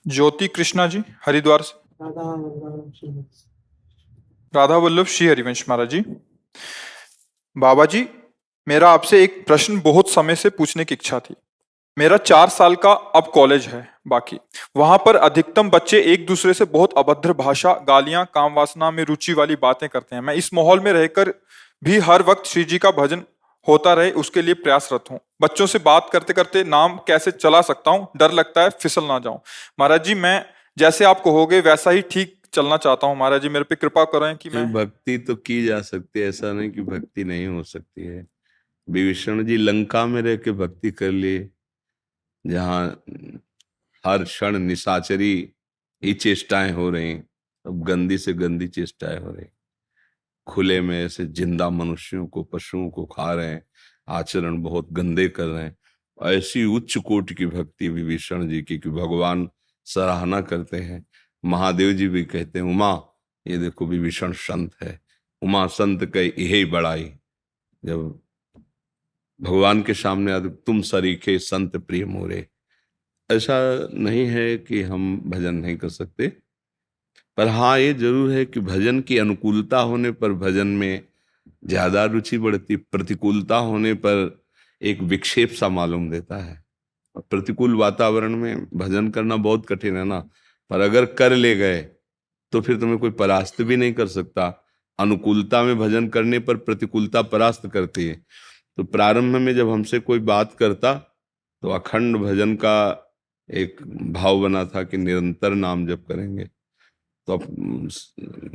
ज्योति कृष्णा जी, हरिद्वार से। राधा वल्लभ श्री हरिवंश महाराज जी। बाबा जी, मेरा आपसे एक प्रश्न बहुत समय से पूछने की इच्छा थी। मेरा 4 साल का अब कॉलेज है बाकी। वहां पर अधिकतम बच्चे एक दूसरे से बहुत अभद्र भाषा, गालियां, काम वासना में रुचि वाली बातें करते हैं। मैं इस माहौल में रहकर भी हर वक्त श्री जी का भजन होता रहे उसके लिए प्रयासरत हूँ। बच्चों से बात करते करते नाम कैसे चला सकता हूँ, डर लगता है फिसल ना जाऊं। महाराज जी, मैं जैसे आप कहोगे वैसा ही ठीक चलना चाहता हूँ। महाराज जी, मेरे पे कृपा करें कि नहीं, मैं। भक्ति तो की जा सकती है, ऐसा नहीं कि भक्ति नहीं हो सकती है। विभीषण जी लंका में रह के भक्ति कर लिए, जहाँ हर क्षण निशाचरी ही चेष्टाएं हो रही, अब गंदी से गंदी चेष्टाएं हो रही, खुले में ऐसे जिंदा मनुष्यों को, पशुओं को खा रहे हैं, आचरण बहुत गंदे कर रहे हैं। ऐसी उच्च कोटि की भक्ति विभीषण जी की कि भगवान सराहना करते हैं। महादेव जी भी कहते हैं, उमा ये देखो विभीषण संत है, उमा संत कई यही बड़ाई। जब भगवान के सामने आते, तुम सरीखे संत प्रिय मोरे। ऐसा नहीं है कि हम भजन नहीं कर सकते, पर हाँ ये जरूर है कि भजन की अनुकूलता होने पर भजन में ज्यादा रुचि बढ़ती, प्रतिकूलता होने पर एक विक्षेप सा मालूम देता है। और प्रतिकूल वातावरण में भजन करना बहुत कठिन है ना, पर अगर कर ले गए तो फिर तुम्हें कोई परास्त भी नहीं कर सकता। अनुकूलता में भजन करने पर प्रतिकूलता परास्त करती है। तो प्रारंभ में जब हमसे कोई बात करता तो अखंड भजन का एक भाव बना था कि निरंतर नाम जप करेंगे। तो अब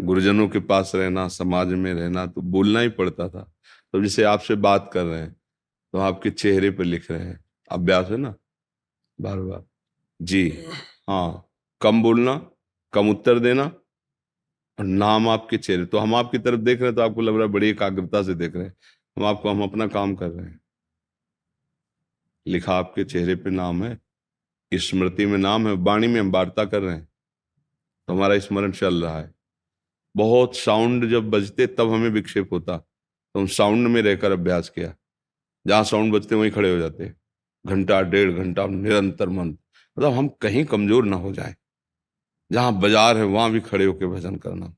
गुरुजनों के पास रहना, समाज में रहना, तो बोलना ही पड़ता था। तो जैसे आपसे बात कर रहे हैं तो आपके चेहरे पे लिख रहे हैं, अभ्यास है ना, बार बार जी हाँ, कम बोलना, कम उत्तर देना, और नाम आपके चेहरे। तो हम आपकी तरफ देख रहे हैं तो आपको लग रहा है बड़ी एकाग्रता से देख रहे हैं। हम अपना काम कर रहे हैं। लिखा आपके चेहरे पे नाम है, स्मृति में नाम है, वाणी में हम वार्ता कर रहे हैं, तो हमारा स्मरण चल रहा है। बहुत साउंड जब बजते तब हमें विक्षेप होता, तो हम साउंड में रहकर अभ्यास किया। जहां साउंड बजते वहीं खड़े हो जाते, घंटा 1.5 घंटा निरंतर मंत्र, मतलब हम कहीं कमजोर ना हो जाए। जहां बाजार है वहां भी खड़े होकर भजन करना,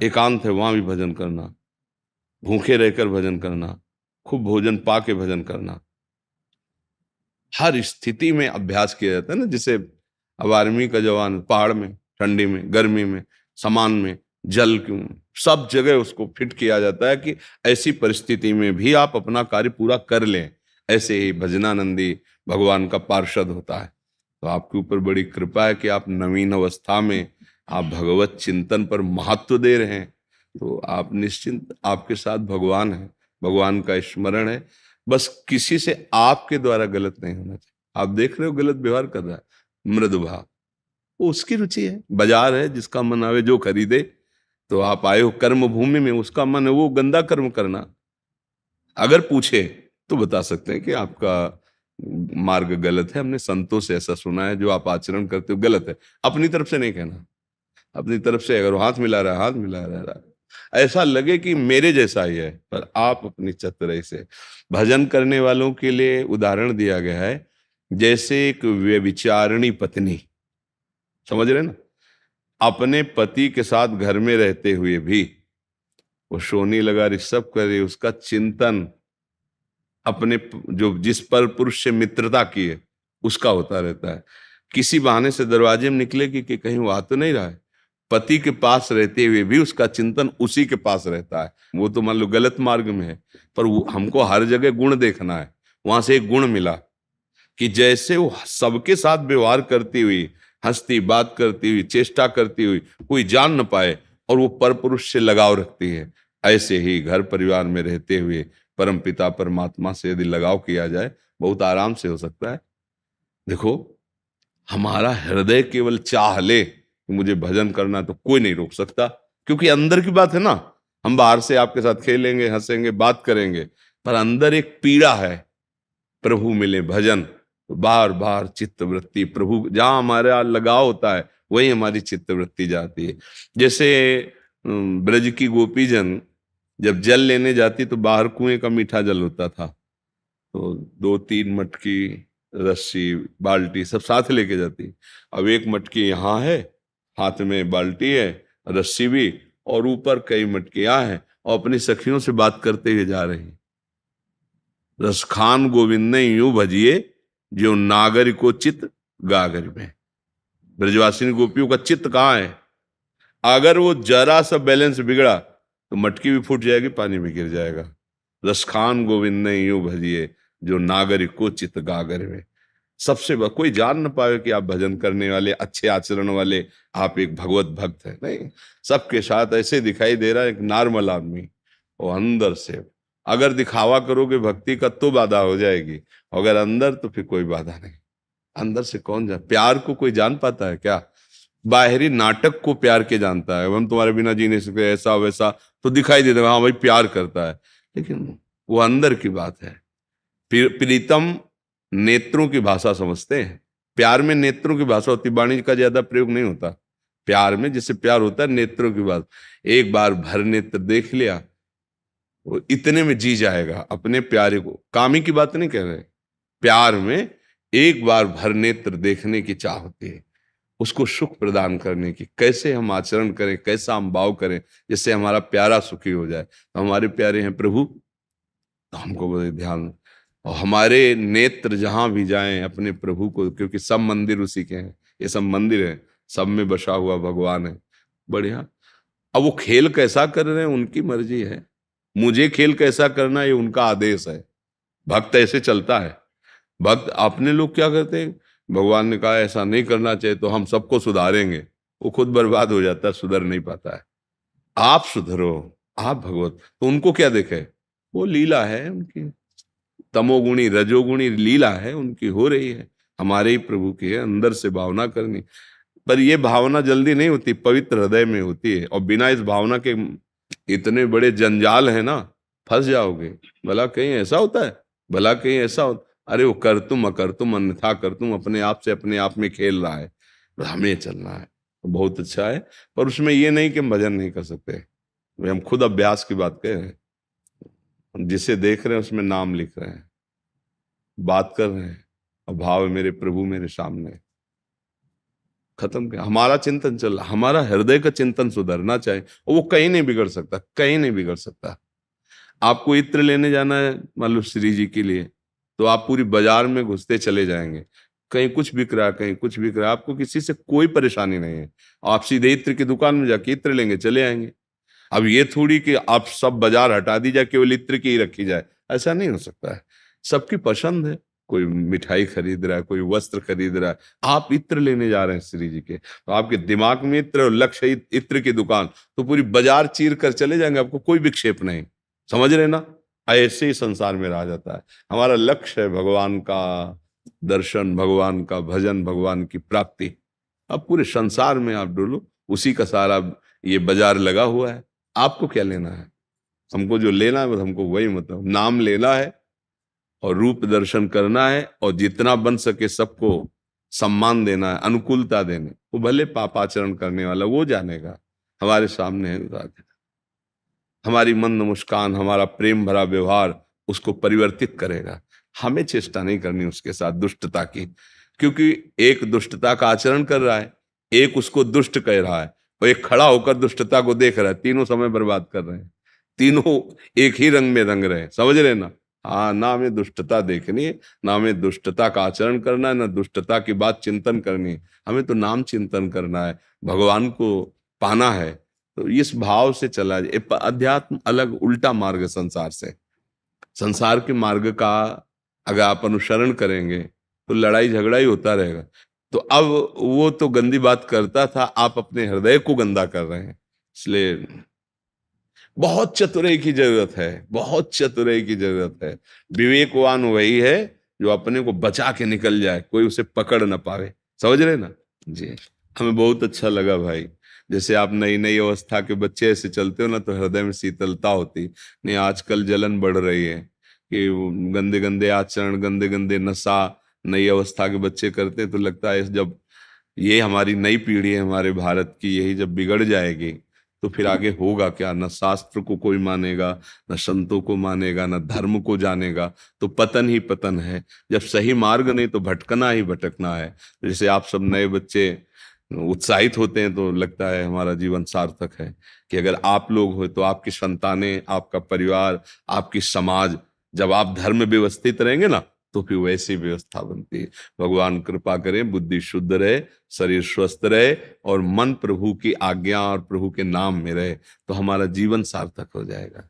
एकांत है वहां भी भजन करना, भूखे रहकर भजन करना, खूब भोजन पा के भजन करना। हर स्थिति में अभ्यास किया जाता है ना। जैसे अब आर्मी का जवान पहाड़ में, ठंडी में, गर्मी में, समान में, जल क्यों, सब जगह उसको फिट किया जाता है कि ऐसी परिस्थिति में भी आप अपना कार्य पूरा कर लें। ऐसे ही भजनानंदी भगवान का पार्षद होता है। तो आपके ऊपर बड़ी कृपा है कि आप नवीन अवस्था में आप भगवत चिंतन पर महत्व दे रहे हैं। तो आप निश्चिंत, आपके साथ भगवान है, भगवान का स्मरण है। बस किसी से आपके द्वारा गलत नहीं होना चाहिए। आप देख रहे हो गलत व्यवहार कर रहा है, मृदु भाव, वो उसकी रुचि है, बाजार है, जिसका मन आवे जो खरीदे। तो आप आए हो कर्म भूमि में, उसका मन है वो गंदा कर्म करना। अगर पूछे तो बता सकते हैं कि आपका मार्ग गलत है, हमने संतों से ऐसा सुना है, जो आप आचरण करते हो गलत है। अपनी तरफ से नहीं कहना। अपनी तरफ से अगर वो हाथ मिला रहा है, हाथ मिला रहा है, ऐसा लगे कि मेरे जैसा ही है, पर आप अपनी चतुराई से भजन करने वालों के लिए उदाहरण दिया गया है। जैसे एक व्यभिचारिणी पत्नी, समझ रहे ना, अपने पति के साथ घर में रहते हुए भी वो सोनी लगा ऋषभ करे, उसका चिंतन अपने जो जिस पर पुरुष से मित्रता की है उसका होता रहता है। किसी बहाने से दरवाजे में निकले कि कहीं वो आ तो नहीं रहा है, पति के पास रहते हुए भी उसका चिंतन उसी के पास रहता है। वो तो मान लो गलत मार्ग में है, पर हमको हर जगह गुण देखना है। वहां से एक गुण मिला कि जैसे वो सबके साथ व्यवहार करती हुई, हंसती बात करती हुई, चेष्टा करती हुई, कोई जान न पाए, और वो पर पुरुष से लगाव रखती है, ऐसे ही घर परिवार में रहते हुए परम पिता परमात्मा से यदि लगाव किया जाए, बहुत आराम से हो सकता है। देखो, हमारा हृदय केवल चाह ले कि मुझे भजन करना, तो कोई नहीं रोक सकता, क्योंकि अंदर की बात है ना। हम बाहर से आपके साथ खेलेंगे, हंसेंगे, बात करेंगे, पर अंदर एक पीड़ा है। प्रभु मिले भजन, तो बार बार चित्त वृत्ति प्रभु, जहां हमारा लगाव होता है वही हमारी चित्त वृत्ति जाती है। जैसे ब्रज की गोपी जन जब जल लेने जाती तो बाहर कुएं का मीठा जल होता था, तो 2-3 मटकी रस्सी बाल्टी सब साथ लेके जाती। अब एक मटकी यहाँ है, हाथ में बाल्टी है, रस्सी भी, और ऊपर कई मटकियां हैं, और अपनी सखियों से बात करते हुए जा रही। रसखान गोविंद ने यूं भजिए जो नागर को चित गागर में। ब्रजवासिनी गोपियों का चित्त कहाँ है? अगर वो जरा सा बैलेंस बिगड़ा तो मटकी भी फूट जाएगी, पानी भी गिर जाएगा। रसखान गोविंद ने यूं भजिए जो नागरिक को चित गागर में। सबसे कोई जान न पाए कि आप भजन करने वाले, अच्छे आचरण वाले, आप एक भगवत भक्त है, नहीं। सबके साथ ऐसे दिखाई दे रहा है एक नॉर्मल आदमी, और अंदर से अगर दिखावा करोगे भक्ति का तो बाधा हो जाएगी, अगर अंदर तो फिर कोई बाधा नहीं। अंदर से कौन जान, प्यार को कोई जान पाता है क्या? बाहरी नाटक को प्यार के जानता है, हम तुम्हारे बिना जी नहीं सकते, ऐसा वैसा, तो दिखाई देता है हाँ भाई प्यार करता है, लेकिन वो अंदर की बात है। प्रीतम नेत्रों की भाषा समझते हैं। प्यार में नेत्रों की भाषा होती, वाणी का ज्यादा प्रयोग नहीं होता। प्यार में जिससे प्यार होता है नेत्रों की बात। एक बार भर नेत्र देख लिया वो इतने में जी जाएगा अपने प्यारे को। कामी की बात नहीं कह रहे, प्यार में एक बार भर नेत्र देखने की चाह होती है, उसको सुख प्रदान करने की। कैसे हम आचरण करें, कैसा हम भाव करें जिससे हमारा प्यारा सुखी हो जाए। तो हमारे प्यारे हैं प्रभु, तो हमको बड़े ध्यान, और हमारे नेत्र जहां भी जाएं अपने प्रभु को, क्योंकि सब मंदिर उसी के हैं, ये सब मंदिर है, सब में बसा हुआ भगवान है। बढ़िया। अब वो खेल कैसा कर रहे हैं उनकी मर्जी है, मुझे खेल कैसा करना ये उनका आदेश है। भक्त ऐसे चलता है। भक्त अपने लोग क्या करते हैं, भगवान ने कहा ऐसा नहीं करना चाहिए तो हम सबको सुधारेंगे, वो खुद बर्बाद हो जाता है, सुधर नहीं पाता है। आप सुधरो, आप भगवत, तो उनको क्या देखे, वो लीला है उनकी, तमोगुणी रजोगुणी लीला है उनकी हो रही है, हमारे ही प्रभु की है। अंदर से भावना करनी, पर ये भावना जल्दी नहीं होती, पवित्र हृदय में होती है, और बिना इस भावना के इतने बड़े जंजाल है ना, फंस जाओगे। भला कहीं ऐसा होता है, भला कहीं ऐसा होता, अरे वो कर तुम अकर तुम अन्यथा कर तुम, अपने आप से अपने आप में खेल रहा है, हमें चलना है तो बहुत अच्छा है। पर उसमें ये नहीं कि हम भजन नहीं कर सकते, हम खुद अभ्यास की बात कह रहे हैं। हम जिसे देख रहे हैं उसमें नाम लिख रहे हैं, बात कर रहे हैं, और भाव है मेरे प्रभु मेरे सामने। खत्म क्या, हमारा चिंतन चल रहा, हमारा हृदय का चिंतन सुधरना चाहिए, और वो कहीं नहीं बिगड़ सकता, कहीं नहीं बिगड़ सकता। आपको इत्र लेने जाना है मान लो श्री जी के लिए, तो आप पूरी बाजार में घुसते चले जाएंगे, कहीं कुछ बिक रहा है, कहीं कुछ बिक रहा है, आपको किसी से कोई परेशानी नहीं है, आप सीधे इत्र की दुकान में जाके इत्र लेंगे चले आएंगे। अब ये थोड़ी कि आप सब बाजार हटा दी जाए, केवल इत्र की ही रखी जाए, ऐसा नहीं हो सकता है। सबकी पसंद है, कोई मिठाई खरीद रहा है, कोई वस्त्र खरीद रहा है, आप इत्र लेने जा रहे हैं श्री जी के, तो आपके दिमाग में इत्र और लक्ष्य इत्र की दुकान, तो पूरी बाजार चीर कर चले जाएंगे, आपको कोई विक्षेप नहीं। समझ रहे ना, ऐसे ही संसार में रहा जाता है। हमारा लक्ष्य है भगवान का दर्शन, भगवान का भजन, भगवान की प्राप्ति। अब पूरे संसार में आप डोलो, उसी का सारा ये बाजार लगा हुआ है। आपको क्या लेना है, हमको जो लेना है बस हमको वही, मतलब नाम लेना है और रूप दर्शन करना है, और जितना बन सके सबको सम्मान देना है, अनुकूलता देने। वो भले पापाचरण करने वाला वो जानेगा, हमारे सामने है राधे। हमारी मंद मुस्कान, हमारा प्रेम भरा व्यवहार उसको परिवर्तित करेगा। हमें चेष्टा नहीं करनी उसके साथ दुष्टता की, क्योंकि एक दुष्टता का आचरण कर रहा है, एक उसको दुष्ट कह रहा है, और एक खड़ा होकर दुष्टता को देख रहा है, तीनों समय बर्बाद कर रहे हैं, तीनों एक ही रंग में रंग रहे हैं। समझ रहे ना, हाँ, ना हमें दुष्टता देखनी है, ना हमें दुष्टता का आचरण करना है, ना दुष्टता की बात चिंतन करनी है, हमें तो नाम चिंतन करना है, भगवान को पाना है। तो इस भाव से चला जाए। अध्यात्म अलग उल्टा मार्ग है संसार से। संसार के मार्ग का अगर आप अनुसरण करेंगे तो लड़ाई झगड़ा ही होता रहेगा। तो अब वो तो गंदी बात करता था, आप अपने हृदय को गंदा कर रहे हैं। इसलिए बहुत चतुराई की जरूरत है, बहुत चतुराई की जरूरत है। विवेकवान वही है जो अपने को बचा के निकल जाए, कोई उसे पकड़ ना पावे। समझ रहे ना जी। हमें बहुत अच्छा लगा भाई, जैसे आप नई नई अवस्था के बच्चे ऐसे चलते हो ना तो हृदय में शीतलता होती। नहीं आजकल जलन बढ़ रही है कि गंदे गंदे आचरण, गंदे गंदे नशा नई अवस्था के बच्चे करते हैं, तो लगता है जब ये हमारी नई पीढ़ी है हमारे भारत की, यही जब बिगड़ जाएगी तो फिर आगे होगा क्या? न शास्त्र को कोई मानेगा, न संतों को मानेगा, न धर्म को जानेगा, तो पतन ही पतन है। जब सही मार्ग नहीं तो भटकना ही भटकना है। जैसे आप सब नए बच्चे उत्साहित होते हैं तो लगता है हमारा जीवन सार्थक है, कि अगर आप लोग हो तो आपकी संतानें, आपका परिवार, आपकी समाज, जब आप धर्म में व्यवस्थित रहेंगे ना, तो फिर वैसी व्यवस्था बनती है। भगवान कृपा करें, बुद्धि शुद्ध रहे, शरीर स्वस्थ रहे और मन प्रभु की आज्ञा और प्रभु के नाम में रहे, तो हमारा जीवन सार्थक हो जाएगा।